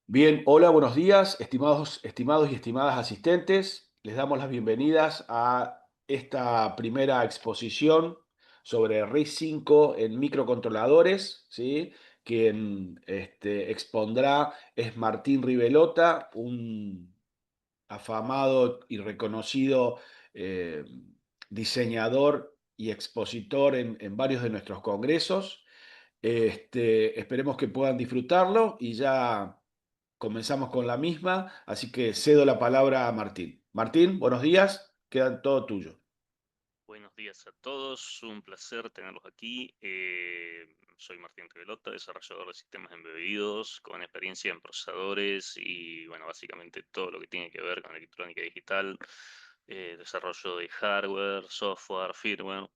Bien, hola, buenos días, estimados y estimadas asistentes. Les damos las bienvenidas a esta primera exposición sobre RISC-V en microcontroladores, ¿sí? Quien expondrá es Martín Rivelota, un afamado y reconocido eh, diseñador y expositor en varios de nuestros congresos. Esperemos que puedan disfrutarlo y ya comenzamos con la misma, así que cedo la palabra a Martín. Martín, buenos días, queda todo tuyo. Buenos días a todos, un placer tenerlos aquí. Soy Martín Rivelota, desarrollador de sistemas embebidos, con experiencia en procesadores y, bueno, básicamente todo lo que tiene que ver con electrónica digital, desarrollo de hardware, software, firmware,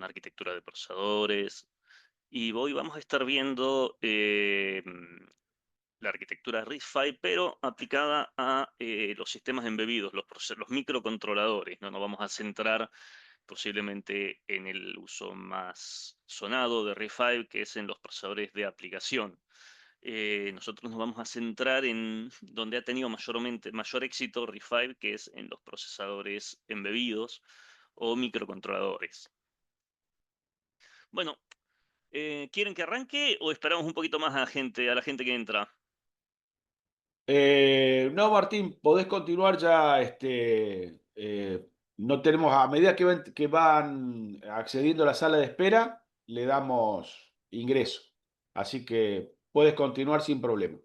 arquitectura de procesadores. Y hoy vamos a estar viendo la arquitectura RISC-V, pero aplicada a los sistemas embebidos, los microcontroladores. No nos vamos a centrar posiblemente en el uso más sonado de RISC-V, que es en los procesadores de aplicación. Nosotros nos vamos a centrar en donde ha tenido mayor éxito RISC-V, que es en los procesadores embebidos o microcontroladores. Bueno, ¿quieren que arranque o esperamos un poquito más a la gente que entra? No, Martín, podés continuar ya. No tenemos, a medida que van accediendo a la sala de espera, le damos ingreso. Así que puedes continuar sin problema.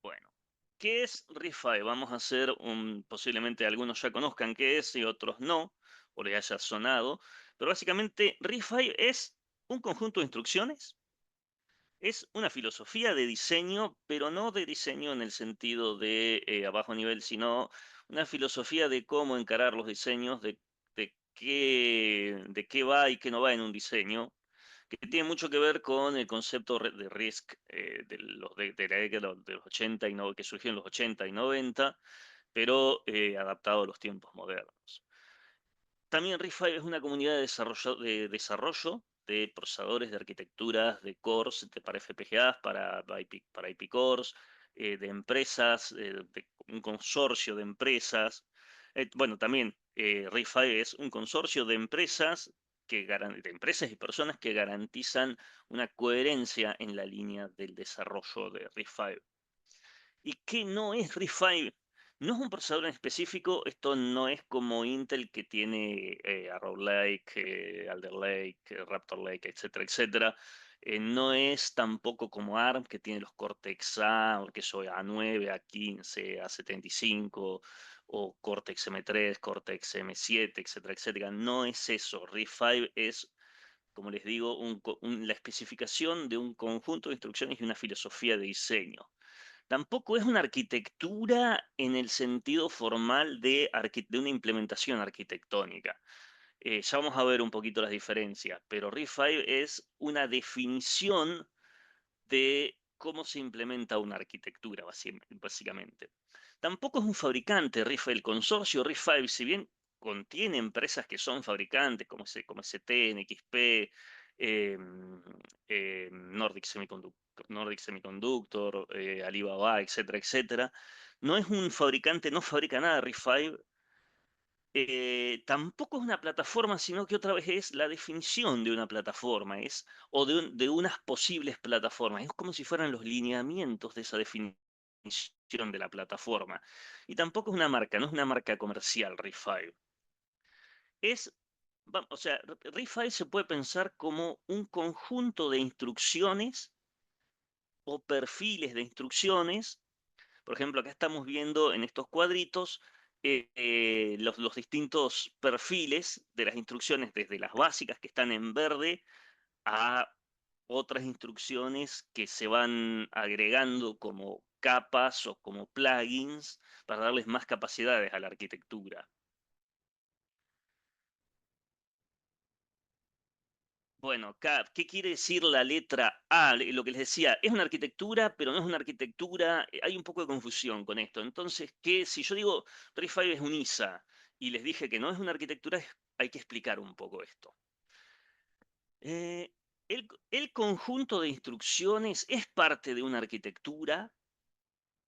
Bueno, ¿qué es RISC-V? Vamos a hacer posiblemente algunos ya conozcan qué es y otros no, o les haya sonado, pero básicamente RISC-V es un conjunto de instrucciones, es una filosofía de diseño, pero no de diseño en el sentido de a bajo nivel, sino una filosofía de cómo encarar los diseños, de qué va y qué no va en un diseño, que tiene mucho que ver con el concepto de RISC de la década de los 80 que surgió en los 80 y 90, pero adaptado a los tiempos modernos. También RISC-V es una comunidad de desarrollo de procesadores de arquitecturas, de cores, para FPGAs, para IP cores, de empresas, de un consorcio de empresas. Bueno, también RISC-V es un consorcio de empresas, de empresas y personas que garantizan una coherencia en la línea del desarrollo de RISC-V. ¿Y qué no es RISC-V? No es un procesador en específico, esto no es como Intel que tiene Arrow Lake, Alder Lake, Raptor Lake, etcétera, etcétera. No es tampoco como ARM que tiene los Cortex A, o que soy A9, A15, A75, o Cortex M3, Cortex M7, etcétera, etcétera. No es eso. RISC-V es, como les digo, la especificación de un conjunto de instrucciones y una filosofía de diseño. Tampoco es una arquitectura en el sentido formal de una implementación arquitectónica. Ya vamos a ver un poquito las diferencias, pero RISC-V es una definición de cómo se implementa una arquitectura, básicamente. Tampoco es un fabricante RISC-V. El consorcio RISC-V, si bien contiene empresas que son fabricantes, como ST, NXP, Nordic Semiconductor, Alibaba, etcétera, etcétera, no es un fabricante, no fabrica nada RISC-V. Tampoco es una plataforma, sino que otra vez es la definición de una plataforma, de unas posibles plataformas. Es como si fueran los lineamientos de esa definición de la plataforma. Y tampoco es una marca, no es una marca comercial, RISC-V. O sea, RISC-V se puede pensar como un conjunto de instrucciones o perfiles de instrucciones. Por ejemplo, acá estamos viendo en estos cuadritos los distintos perfiles de las instrucciones, desde las básicas que están en verde a otras instrucciones que se van agregando como capas o como plugins para darles más capacidades a la arquitectura. Bueno, acá, ¿qué quiere decir la letra A? Lo que les decía, es una arquitectura, pero no es una arquitectura. Hay un poco de confusión con esto. Entonces, si yo digo RISC-V es un ISA y les dije que no es una arquitectura, hay que explicar un poco esto. el conjunto de instrucciones es parte de una arquitectura,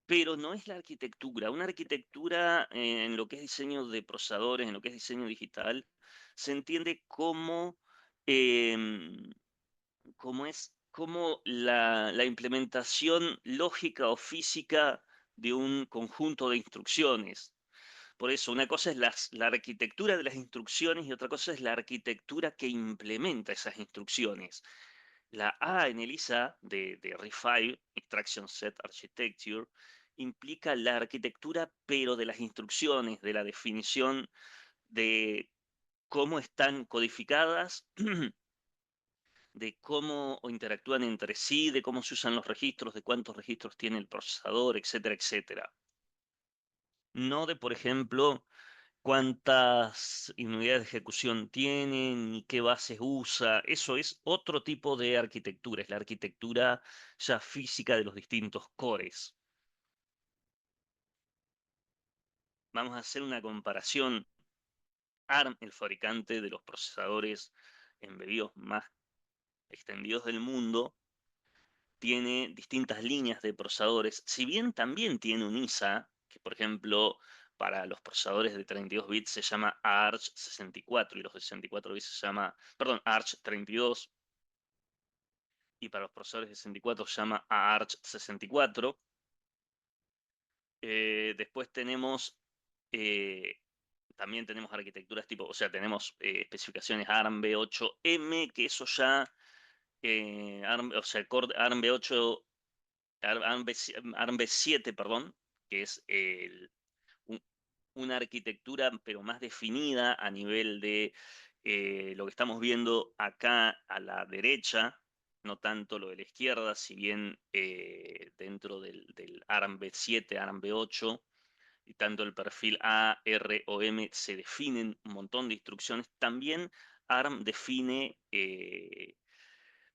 pero no es la arquitectura. Una arquitectura en lo que es diseño de procesadores, en lo que es diseño digital, se entiende como, em, como la implementación lógica o física de un conjunto de instrucciones. Por eso, una cosa es la arquitectura de las instrucciones y otra cosa es la arquitectura que implementa esas instrucciones. La A en el ISA de RISC-V, Instruction Set Architecture, implica la arquitectura, pero de las instrucciones, de la definición de cómo están codificadas, de cómo interactúan entre sí, de cómo se usan los registros, de cuántos registros tiene el procesador, etcétera, etcétera. No de, por ejemplo, cuántas unidades de ejecución tienen y qué bases usa. Eso es otro tipo de arquitectura, es la arquitectura ya física de los distintos cores. Vamos a hacer una comparación. ARM, el fabricante de los procesadores embebidos más extendidos del mundo, tiene distintas líneas de procesadores. Si bien también tiene un ISA, que por ejemplo para los procesadores de 32 bits se llama ARCH 64 y los de 64 bits se llama, perdón, ARCH 32 y para los procesadores de 64 se llama ARCH 64. Después tenemos, eh, también tenemos arquitecturas tipo, o sea, tenemos especificaciones ARM B8M, que eso ya, o sea, ARM B8 ARM B7, perdón, que es un- una arquitectura pero más definida a nivel de lo que estamos viendo acá a la derecha, no tanto lo de la izquierda, si bien dentro del ARM B7, ARM B8, y tanto el perfil A, R o M se definen un montón de instrucciones, también ARM define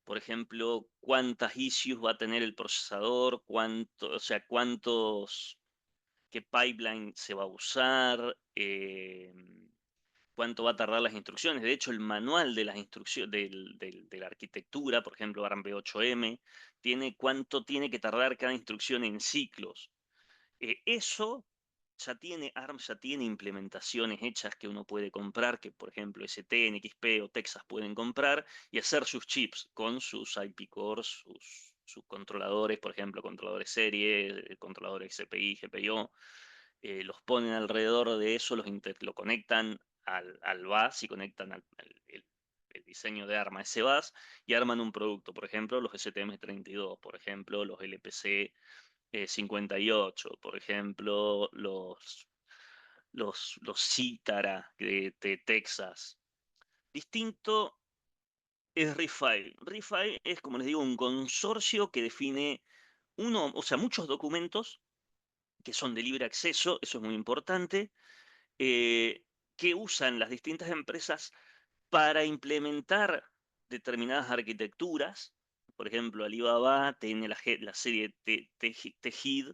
por ejemplo, cuántas issues va a tener el procesador, o sea, qué pipeline se va a usar, cuánto va a tardar las instrucciones. De hecho, el manual de las instrucciones de la arquitectura, por ejemplo, ARM V8M, tiene cuánto tiene que tardar cada instrucción en ciclos. Eso ARM ya tiene implementaciones hechas que uno puede comprar, que por ejemplo ST, NXP o Texas pueden comprar y hacer sus chips con sus IP cores, sus controladores, por ejemplo, controladores serie, controladores CPI, GPIO, los ponen alrededor de eso, lo conectan al bus y conectan el diseño de arma a ese bus y arman un producto, por ejemplo, los STM32, por ejemplo, los LPC 58, por ejemplo, los Cítara de Texas. Distinto es RISC-V. RISC-V es, como les digo, un consorcio que define o sea, muchos documentos que son de libre acceso, eso es muy importante, eh, que usan las distintas empresas para implementar determinadas arquitecturas. Por ejemplo, Alibaba tiene la serie Tejid,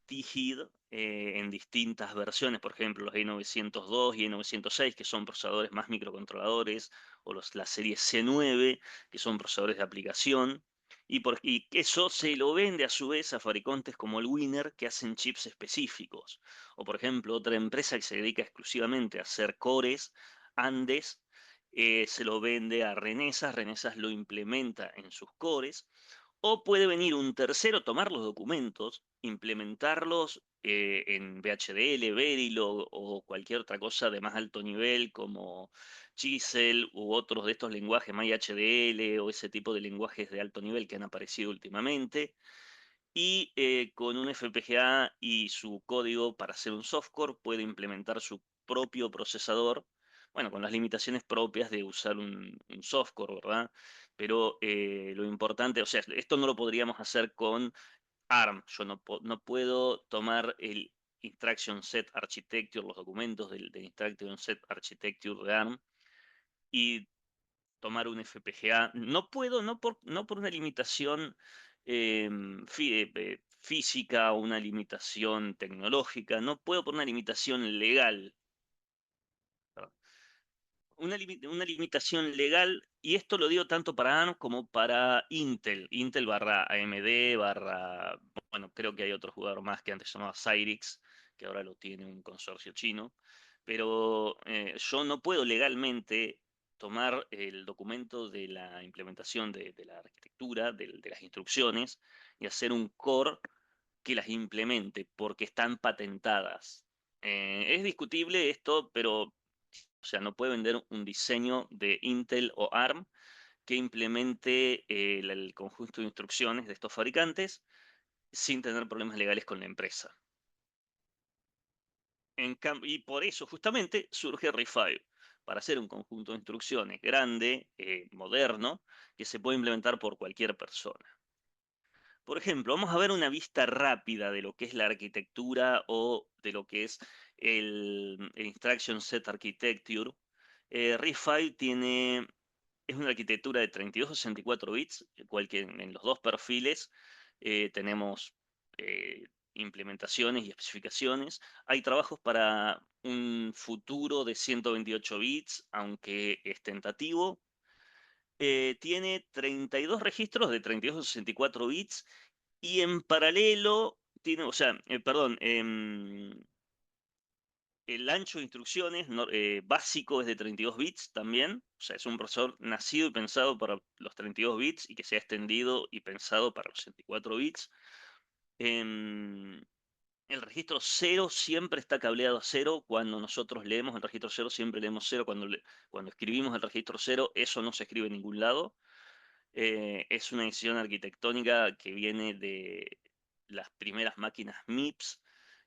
THID en distintas versiones, por ejemplo, los i902 y i906, que son procesadores más microcontroladores, o la serie C9, que son procesadores de aplicación, y eso se lo vende a su vez a fabricantes como el Winner, que hacen chips específicos. O, por ejemplo, otra empresa que se dedica exclusivamente a hacer cores, Andes, se lo vende a Renesas, Renesas lo implementa en sus cores, o puede venir un tercero, tomar los documentos, implementarlos en VHDL, Verilog o cualquier otra cosa de más alto nivel como Chisel u otros de estos lenguajes, MyHDL o ese tipo de lenguajes de alto nivel que han aparecido últimamente. Y con un FPGA y su código para hacer un software puede implementar su propio procesador, bueno, con las limitaciones propias de usar un software, ¿verdad? Pero lo importante, o sea, esto no lo podríamos hacer con ARM. Yo no puedo tomar el Instruction Set Architecture, los documentos del Instruction Set Architecture de ARM y tomar un FPGA. No puedo, no por una limitación física o una limitación tecnológica, no puedo por una limitación legal. una limitación legal, y esto lo digo tanto para ARM como para Intel. Intel barra AMD, barra, bueno, creo que hay otro jugador más que antes se llamaba Cyrix, que ahora lo tiene un consorcio chino. Pero yo no puedo legalmente tomar el documento de la implementación de la arquitectura, de las instrucciones, y hacer un core que las implemente, porque están patentadas. Es discutible esto, pero o sea, no puede vender un diseño de Intel o ARM que implemente el conjunto de instrucciones de estos fabricantes sin tener problemas legales con la empresa. Y por eso justamente surge RISC-V, para hacer un conjunto de instrucciones grande, moderno, que se puede implementar por cualquier persona. Por ejemplo, vamos a ver una vista rápida de lo que es la arquitectura o de lo que es el Instruction Set Architecture. RISC-V es una arquitectura de 32 a 64 bits, el cual que en los dos perfiles tenemos implementaciones y especificaciones. Hay trabajos para un futuro de 128 bits, aunque es tentativo. Tiene 32 registros de 32 a 64 bits y en paralelo tiene, o sea, perdón, el ancho de instrucciones básico es de 32 bits también, o sea, es un procesador nacido y pensado para los 32 bits y que se ha extendido y pensado para los 64 bits. Em, el registro 0 siempre está cableado a 0. Cuando nosotros leemos el registro 0, siempre leemos 0. Cuando escribimos el registro 0, eso no se escribe en ningún lado. Es una decisión arquitectónica que viene de las primeras máquinas MIPS,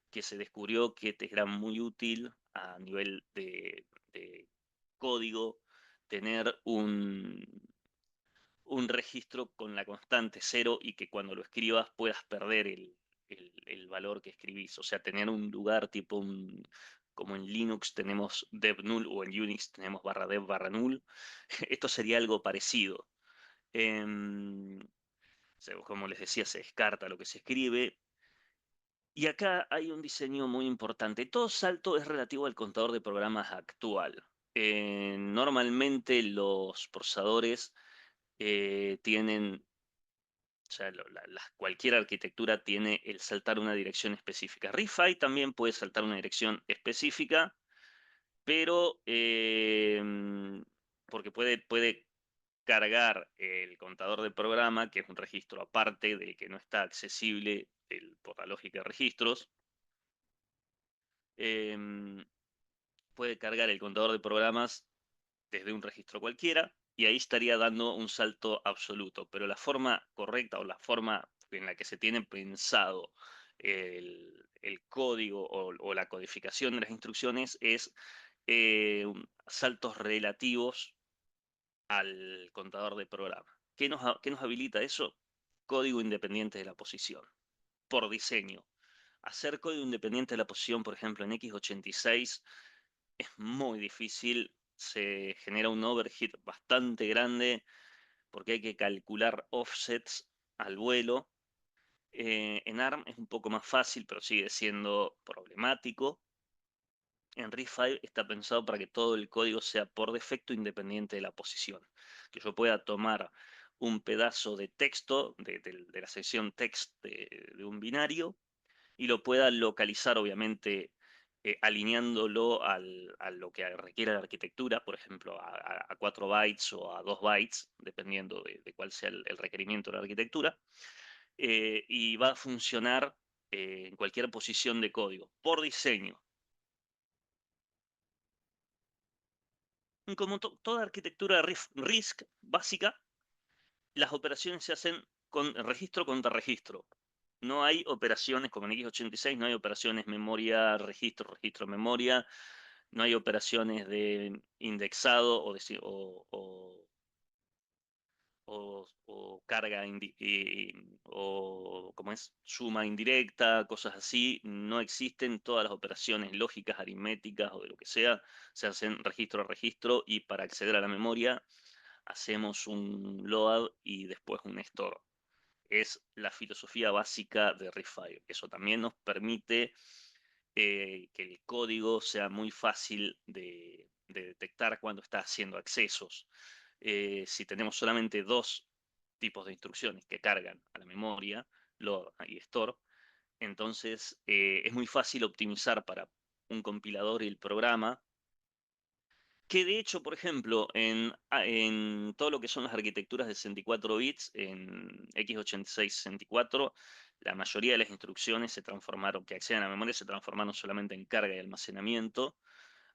que se descubrió que te era muy útil a nivel de código tener un registro con la constante 0 y que cuando lo escribas puedas perder el valor que escribís. O sea, tener un lugar tipo como en Linux tenemos dev null o en Unix tenemos barra dev barra null. Esto sería algo parecido. Em, como les decía, se descarta lo que se escribe. Y acá hay un diseño muy importante. Todo salto es relativo al contador de programas actual. Normalmente los procesadores tienen, o sea, cualquier arquitectura tiene el saltar una dirección específica. RISC-V también puede saltar una dirección específica, pero porque puede cargar el contador de programa, que es un registro aparte del que no está accesible por la lógica de registros. Em, Puede cargar el contador de programas desde un registro cualquiera y ahí estaría dando un salto absoluto. Pero la forma correcta o la forma en la que se tiene pensado el código o la codificación de las instrucciones es saltos relativos al contador de programa. ¿Qué nos habilita eso? Código independiente de la posición, por diseño. Hacer código independiente de la posición, por ejemplo, en x86 es muy difícil, se genera un overhead bastante grande porque hay que calcular offsets al vuelo. En ARM es un poco más fácil, pero sigue siendo problemático. En RISC-V está pensado para que todo el código sea por defecto independiente de la posición. Que yo pueda tomar un pedazo de texto de la sección text de un binario y lo pueda localizar, obviamente, alineándolo a lo que requiere la arquitectura, por ejemplo, a 4 bytes o a 2 bytes, dependiendo de cuál sea el requerimiento de la arquitectura, y va a funcionar en cualquier posición de código, por diseño. Como toda arquitectura RISC básica, las operaciones se hacen con registro contra registro. No hay operaciones como en x86, no hay operaciones memoria, registro, registro, memoria, no hay operaciones de indexado o carga o como es suma indirecta, cosas así. No existen. Todas las operaciones lógicas, aritméticas o de lo que sea se hacen registro a registro y para acceder a la memoria hacemos un load y después un store. Es la filosofía básica de RISC-V. Eso también nos permite que el código sea muy fácil de detectar cuando está haciendo accesos. Si tenemos solamente dos tipos de instrucciones que cargan a la memoria, load y store, entonces es muy fácil optimizar para un compilador y el programa, que de hecho, por ejemplo, en todo lo que son las arquitecturas de 64 bits, en x86-64, la mayoría de las instrucciones se transformaron, que acceden a la memoria, se transformaron solamente en carga y almacenamiento,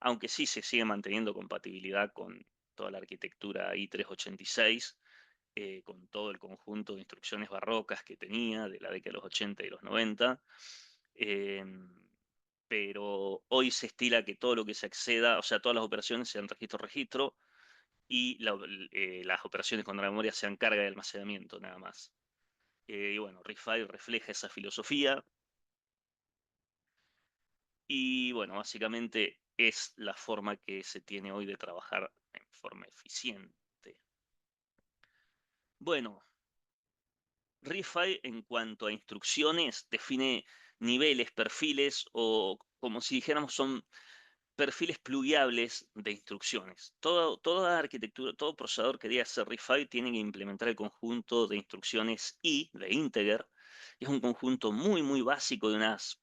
aunque sí se sigue manteniendo compatibilidad con toda la arquitectura i386, con todo el conjunto de instrucciones barrocas que tenía de la década de los 80 y los 90. em, pero hoy se estila que todo lo que se acceda, o sea, todas las operaciones sean registro-registro y las operaciones con la memoria sean carga y almacenamiento, nada más. Y bueno, RISC-V refleja esa filosofía y bueno, básicamente es la forma que se tiene hoy de trabajar en forma eficiente. Bueno, RISC-V en cuanto a instrucciones define niveles, perfiles o como si dijéramos son perfiles plugueables de instrucciones. Toda arquitectura, todo procesador que diga hacer RISC-V tiene que implementar el conjunto de instrucciones I de integer. Es un conjunto muy, muy básico de unas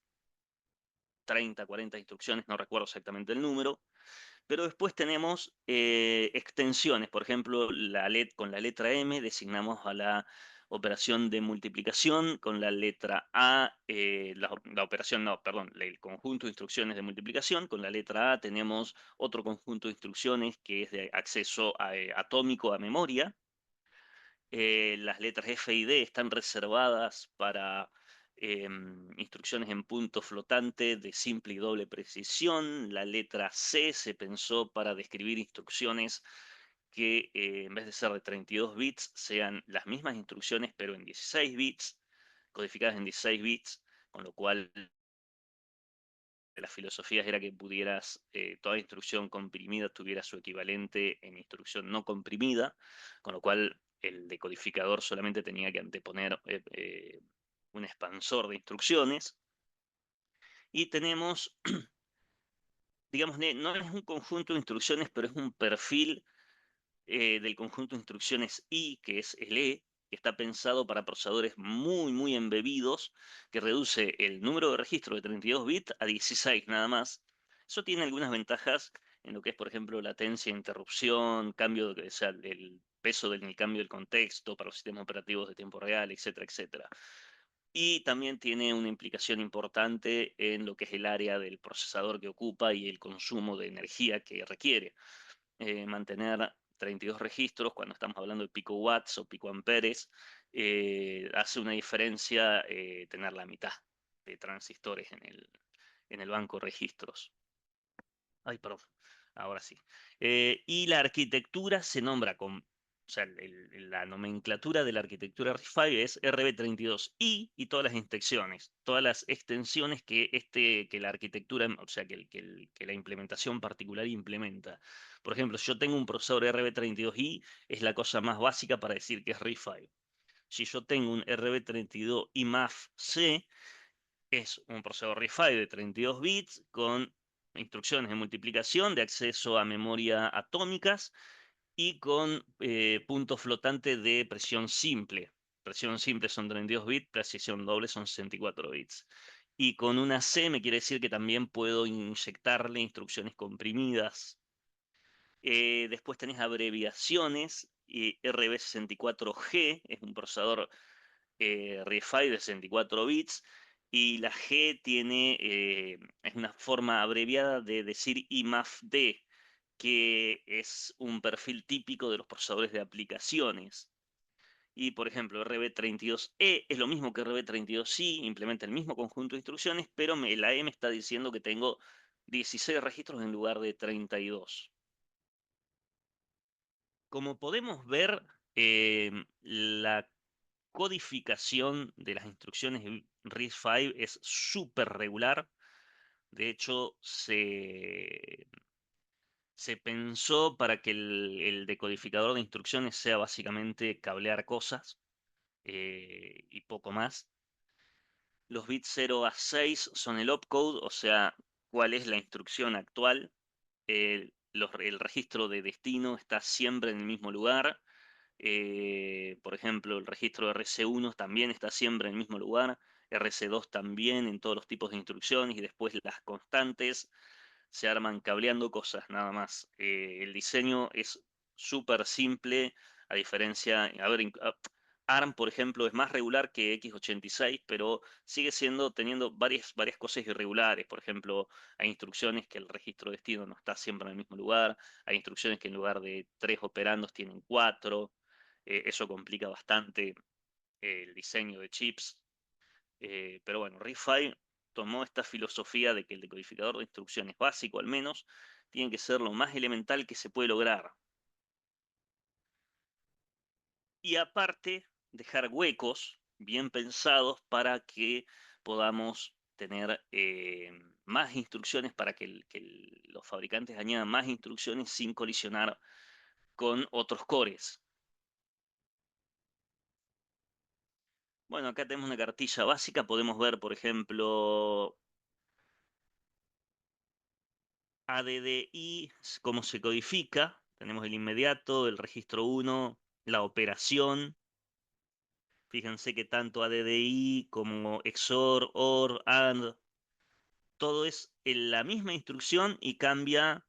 30, 40 instrucciones, no recuerdo exactamente el número. Pero después tenemos extensiones, por ejemplo, con la letra M designamos a la operación de multiplicación, con la letra A, la operación, no, perdón, el conjunto de instrucciones de multiplicación, con la letra A tenemos otro conjunto de instrucciones que es de acceso atómico a memoria. Las letras F y D están reservadas para instrucciones en punto flotante de simple y doble precisión. La letra C se pensó para describir instrucciones que en vez de ser de 32 bits sean las mismas instrucciones pero en 16 bits, codificadas en 16 bits, con lo cual de las filosofías era que pudieras, toda instrucción comprimida tuviera su equivalente en instrucción no comprimida, con lo cual el decodificador solamente tenía que anteponer un expansor de instrucciones. Y tenemos, digamos, no es un conjunto de instrucciones, pero es un perfil del conjunto de instrucciones I, que es el E, que está pensado para procesadores muy, muy embebidos, que reduce el número de registros de 32 bits a 16 nada más. Eso tiene algunas ventajas en lo que es, por ejemplo, latencia, interrupción, cambio, o sea, el peso del cambio del contexto para los sistemas operativos de tiempo real, etcétera, etcétera. Y también tiene una implicación importante en lo que es el área del procesador que ocupa y el consumo de energía que requiere. Mantener 32 registros cuando estamos hablando de pico watts o pico amperes, hace una diferencia tener la mitad de transistores en el banco de registros. Ay, perdón, ahora sí. Y la arquitectura se nombra con, o sea, la nomenclatura de la arquitectura RISC-V es RB32I y todas las extensiones, todas las extensiones que la arquitectura, o sea, que la implementación particular implementa. Por ejemplo, si yo tengo un procesador RB32I, es la cosa más básica para decir que es RISC-V. Si yo tengo un RB32I MAF-C, es un procesador RISC-V de 32 bits con instrucciones de multiplicación, de acceso a memoria atómicas y con punto flotante de presión simple. Presión simple son 32 bits, precisión doble son 64 bits. Y con una C me quiere decir que también puedo inyectarle instrucciones comprimidas. Después tenés abreviaciones. RB64G es un procesador RISC-V de 64 bits y la G es una forma abreviada de decir IMAF-D, que es un perfil típico de los procesadores de aplicaciones. Y por ejemplo, RB32E es lo mismo que RB32I, implementa el mismo conjunto de instrucciones, pero la E me está diciendo que tengo 16 registros en lugar de 32. Como podemos ver, la codificación de las instrucciones RISC-V es súper regular. De hecho, se pensó para que el decodificador de instrucciones sea básicamente cablear cosas y poco más. Los bits 0 a 6 son el opcode, o sea, cuál es la instrucción actual. el registro de destino está siempre en el mismo lugar. Por ejemplo, el registro de RC1 también está siempre en el mismo lugar, RC2 también en todos los tipos de instrucciones y después las constantes se arman cableando cosas nada más. El diseño es súper simple, a diferencia, a ver, ARM, por ejemplo, es más regular que x86, pero sigue siendo, teniendo varias cosas irregulares. Por ejemplo, hay instrucciones que el registro de destino no está siempre en el mismo lugar, hay instrucciones que en lugar de 3 operandos tienen 4. Eso complica bastante el diseño de chips. Pero bueno, RISC-V tomó esta filosofía de que el decodificador de instrucciones básico al menos tiene que ser lo más elemental que se puede lograr. Y aparte, dejar huecos bien pensados para que podamos tener más instrucciones, para que los fabricantes añadan más instrucciones sin colisionar con otros cores. Bueno, acá tenemos una cartilla básica, podemos ver, por ejemplo, ADDI, cómo se codifica. Tenemos el inmediato, el registro 1, la operación. Fíjense que tanto ADDI como XOR, OR, AND, todo es en la misma instrucción y cambia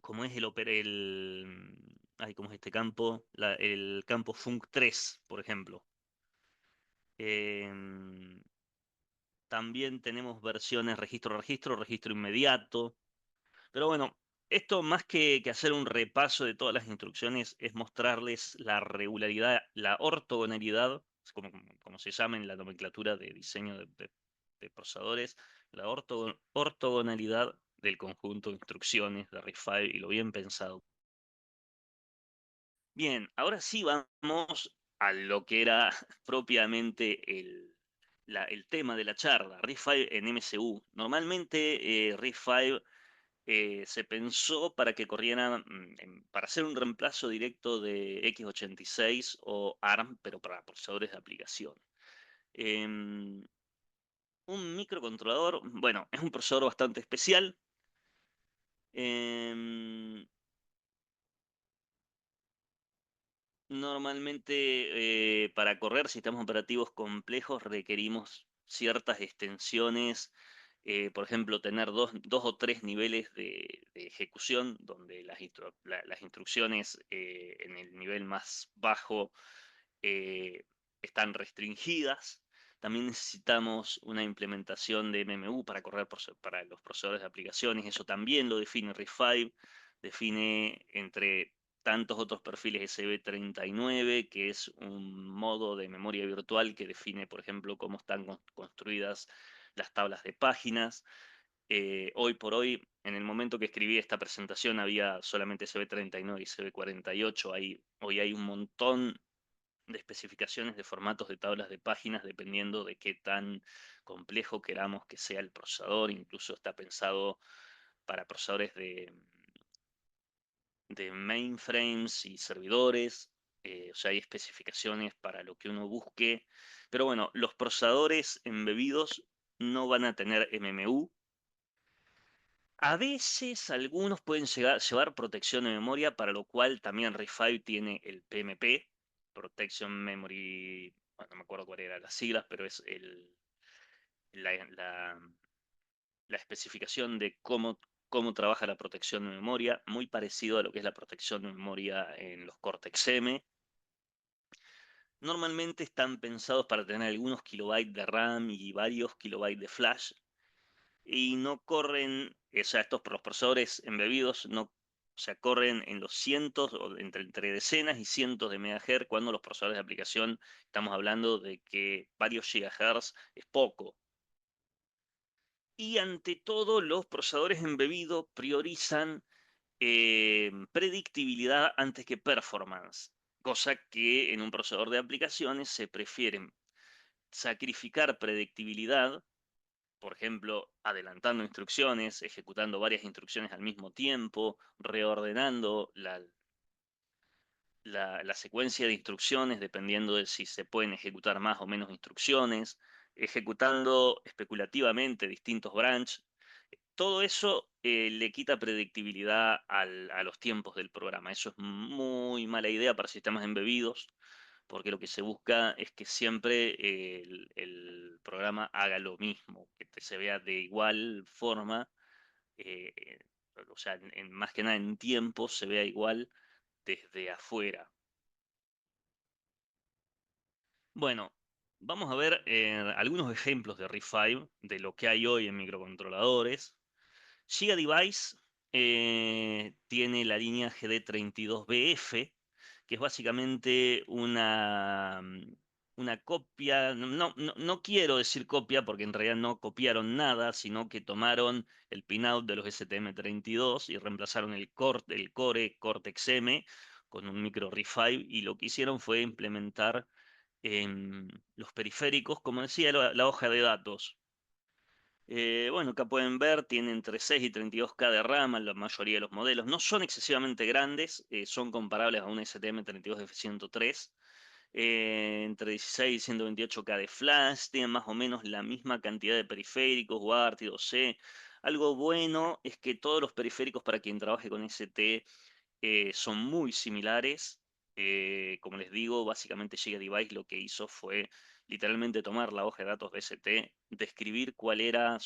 cómo es ¿cómo es este campo? El campo func3, por ejemplo. Em, También tenemos versiones registro-registro, registro inmediato. Pero bueno, esto más que hacer un repaso de todas las instrucciones es mostrarles la regularidad, la ortogonalidad, como se llama en la nomenclatura de diseño de procesadores, la ortogonalidad del conjunto de instrucciones de RISC-V y lo bien pensado. Bien, ahora sí vamos a lo que era propiamente el tema de la charla, RISC-V en MCU. Normalmente RISC-V se pensó para que corriera, para hacer un reemplazo directo de x86 o ARM, pero para procesadores de aplicación. Em, un microcontrolador, bueno, es un procesador bastante especial. Em, Normalmente para correr sistemas operativos complejos requerimos ciertas extensiones, por ejemplo, tener dos o tres niveles de ejecución, donde las instrucciones en el nivel más bajo eh, están restringidas. También necesitamos una implementación de MMU para correr para los procesadores de aplicaciones. Eso también lo define RISC-V. Define entre tantos otros perfiles SB39, que es un modo de memoria virtual que define, por ejemplo, cómo están construidas las tablas de páginas. Hoy por hoy, en el momento que escribí esta presentación, había solamente SB39 y CB48. Hoy hay un montón de especificaciones de formatos de tablas de páginas dependiendo de qué tan complejo queramos que sea el procesador. Incluso está pensado para procesadores de mainframes y servidores. O sea, hay especificaciones para lo que uno busque. Pero bueno, los procesadores embebidos no van a tener MMU. A veces algunos pueden llevar protección de memoria, para lo cual también RISC-V tiene el PMP, Protection Memory, bueno, no me acuerdo cuál era las siglas, pero es la, la- la especificación de cómo trabaja la protección de memoria, muy parecido a lo que es la protección de memoria en los Cortex-M. Normalmente están pensados para tener algunos kilobytes de RAM y varios kilobytes de flash, y no corren, o sea, los procesadores embebidos no, o sea, corren en los cientos o entre decenas y cientos de megahertz, cuando los procesadores de aplicación estamos hablando de que varios gigahertz es poco. Y ante todo, los procesadores embebidos priorizan predictibilidad antes que performance, cosa que en un procesador de aplicaciones se prefieren sacrificar predictibilidad, por ejemplo, adelantando instrucciones, ejecutando varias instrucciones al mismo tiempo, reordenando la secuencia de instrucciones dependiendo de si se pueden ejecutar más o menos instrucciones, ejecutando especulativamente distintos branches. todo eso le quita predictibilidad a los tiempos del programa. Eso es muy mala idea para sistemas embebidos, porque lo que se busca es que siempre el programa haga lo mismo, que se vea de igual forma, eh, eh, o sea, más que nada en tiempo se vea igual desde afuera. Bueno, vamos a ver algunos ejemplos de RISC-V, de lo que hay hoy en microcontroladores. Giga Device tiene la línea GD32BF, que es básicamente una copia, no quiero decir copia porque en realidad no copiaron nada, sino que tomaron el pinout de los STM32 y reemplazaron el core Cortex-M con un micro RISC-V, y lo que hicieron fue implementar los periféricos, como decía, la hoja de datos. Bueno, acá pueden ver, tienen entre 6 y 32K de RAM en la mayoría de los modelos. No son excesivamente grandes, son comparables a un STM32F103. Entre 16 y 128K de flash, tienen más o menos la misma cantidad de periféricos, UART y 2C. Algo bueno es que todos los periféricos para quien trabaje con ST son muy similares. Como les digo, básicamente Giga Device lo que hizo fue literalmente tomar la hoja de datos de ST, describir cuál era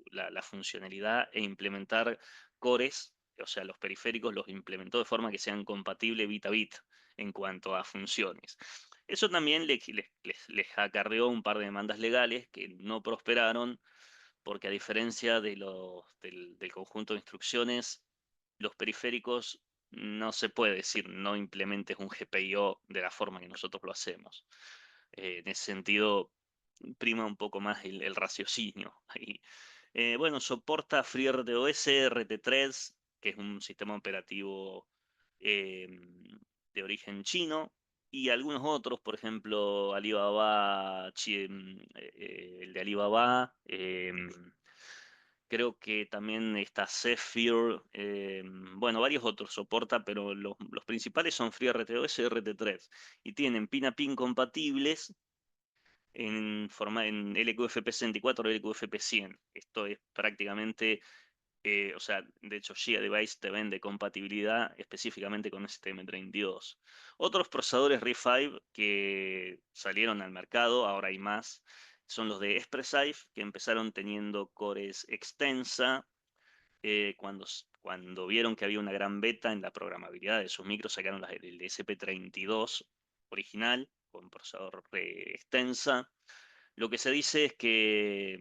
la funcionalidad e implementar cores, o sea, los periféricos los implementó de forma que sean compatibles bit a bit en cuanto a funciones. Eso también les acarreó un par de demandas legales que no prosperaron, porque a diferencia del conjunto de instrucciones, los periféricos no se puede decir no implementes un GPIO de la forma que nosotros lo hacemos. En ese sentido, prima un poco más el raciocinio ahí. Bueno, soporta FreeRTOS, RT3, que es un sistema operativo eh, de origen chino, y algunos otros, por ejemplo, Alibaba, el de Alibaba, creo que también está Zephyr, bueno, varios otros soporta, pero los principales son FreeRTOS y RT3, y tienen pin a pin compatibles en LQFP64 y LQFP100. Esto es prácticamente, o sea, de hecho Giga Device te vende compatibilidad específicamente con STM32. Otros procesadores RISC-V que salieron al mercado, ahora hay más, son los de Espressif, que empezaron teniendo cores extensa. Cuando vieron que había una gran beta en la programabilidad de sus micros, sacaron el SP32 original con procesador extensa. Lo que se dice es que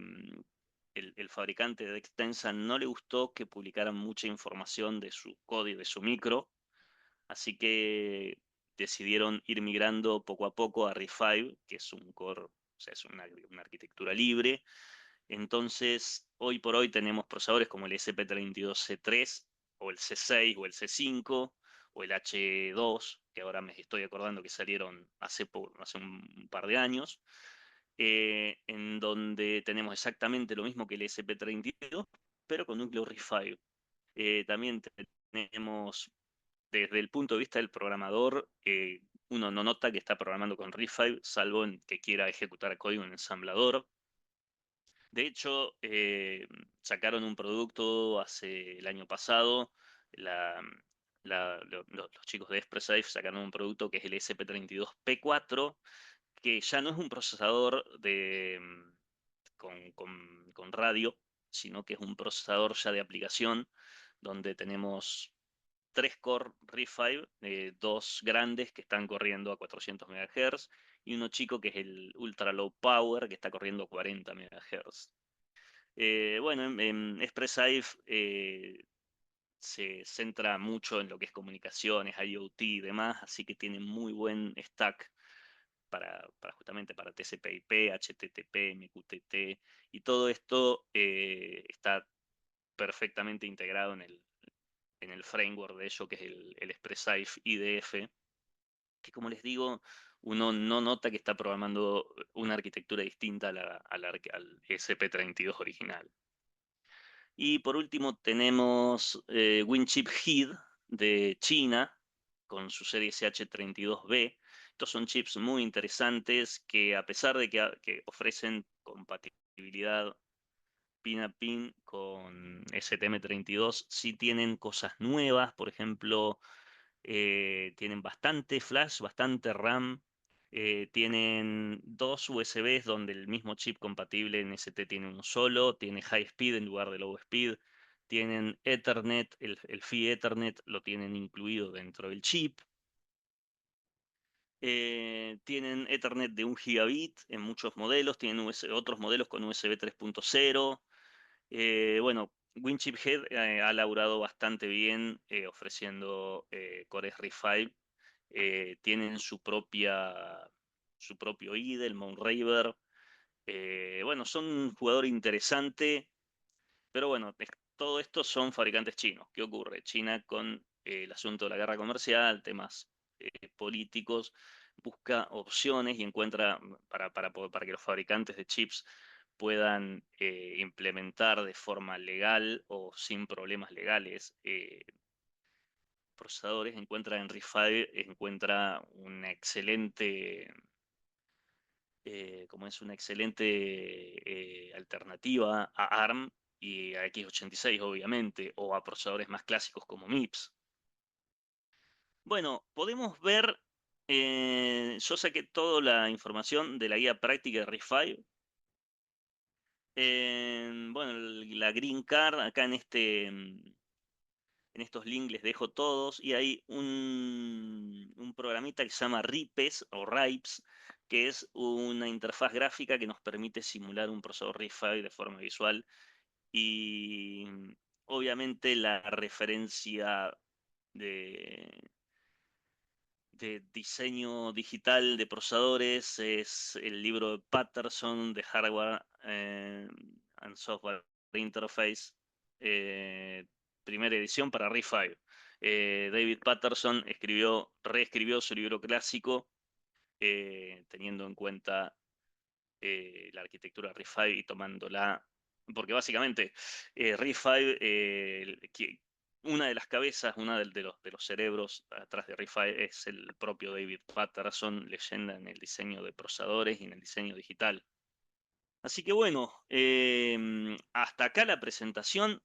el fabricante de extensa no le gustó que publicaran mucha información de su código, de su micro, así que decidieron ir migrando poco a poco a RISC-V, que es un core, o sea, es una arquitectura libre. Entonces, hoy por hoy tenemos procesadores como el SP32C3, o el C6, o el C5, o el H2, que ahora me estoy acordando que salieron hace un par de años, en donde tenemos exactamente lo mismo que el SP32, pero con núcleo RISC-V. También tenemos, desde el punto de vista del programador, uno no nota que está programando con RISC-V, salvo en que quiera ejecutar código en ensamblador. De hecho, sacaron un producto hace el año pasado, la- los chicos de Espressif sacaron un producto que es el SP32P4, que ya no es un procesador con radio, sino que es un procesador ya de aplicación, donde tenemos tres core RISC-V, dos grandes que están corriendo a 400 MHz y uno chico que es el ultra low power que está corriendo a 40 MHz. Bueno, en Espressif se centra mucho en lo que es comunicaciones, IoT y demás, así que tiene muy buen stack justamente para TCP/IP, HTTP, MQTT, y todo esto está perfectamente integrado en el framework de ello, que es el Espressif IDF, que como les digo, uno no nota que está programando una arquitectura distinta al SP32 original. Y por último tenemos Winchip Heat de China con su serie SH32B. Estos son chips muy interesantes que, a pesar de que ofrecen compatibilidad pin a pin con STM32. Sí tienen cosas nuevas, por ejemplo, tienen bastante flash, bastante RAM. Tienen dos USBs donde el mismo chip compatible en ST tiene uno solo. Tiene high speed en lugar de low speed. Tienen Ethernet, el PHY Ethernet lo tienen incluido dentro del chip. Tienen Ethernet de 1 gigabit en muchos modelos. Tienen otros modelos con USB 3.0. Bueno, Winchip Head ha laburado bastante bien ofreciendo cores RISC-V. Tienen su propio IDE, el Mount Raver. Bueno, son un jugador interesante, pero bueno, todo esto son fabricantes chinos. ¿Qué ocurre? China con el asunto de la guerra comercial, temas políticos, busca opciones y encuentra para que los fabricantes de chips puedan implementar de forma legal o sin problemas legales procesadores, encuentra en RISC-V, encuentra una excelente, como es una excelente alternativa a ARM y a x86 obviamente, o a procesadores más clásicos como MIPS. Bueno, podemos ver, yo saqué toda la información de la guía práctica de RISC-V. Bueno, la Green Card, acá en estos links les dejo todos, y hay un programita que se llama RIPES o RIPES, que es una interfaz gráfica que nos permite simular un procesador RISC-V de forma visual, y obviamente la referencia de, de diseño digital de procesadores es el libro de Patterson de Hardware and Software Interface, eh, primera edición para RISC-V. David Patterson reescribió su libro clásico teniendo en cuenta la arquitectura RISC-V y tomándola, porque básicamente RISC-V, una de las cabezas, una de los cerebros atrás de RISC-V es el propio David Patterson, leyenda en el diseño de procesadores y en el diseño digital. Así que bueno, hasta acá la presentación.